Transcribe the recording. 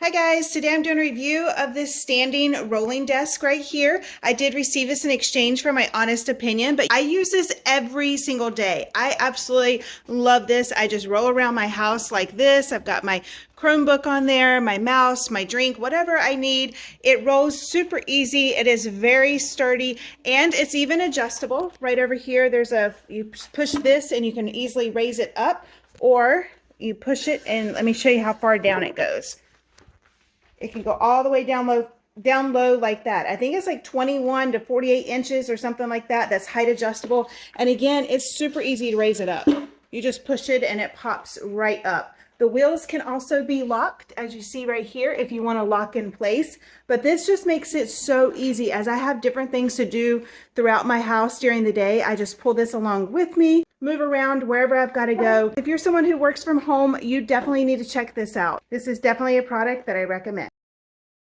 Hi guys, today I'm doing a review of this standing rolling desk right here. I did receive this in exchange for my honest opinion, but I use this every single day. I absolutely love this. I just roll around my house like this. I've got my Chromebook on there, my mouse, my drink, whatever I need. It rolls super easy. It is very sturdy and it's even adjustable. Right over here, you push this and you can easily raise it up, or you push it and let me show you how far down it goes. It can go all the way down low like that. I think it's like 21 to 48 inches or something like that. That's height adjustable. And again, it's super easy to raise it up. You just push it and it pops right up. The wheels can also be locked, as you see right here, if you want to lock in place. But this just makes it so easy. As I have different things to do throughout my house during the day, I just pull this along with me, move around wherever I've got to go. If you're someone who works from home, you definitely need to check this out. This is definitely a product that I recommend.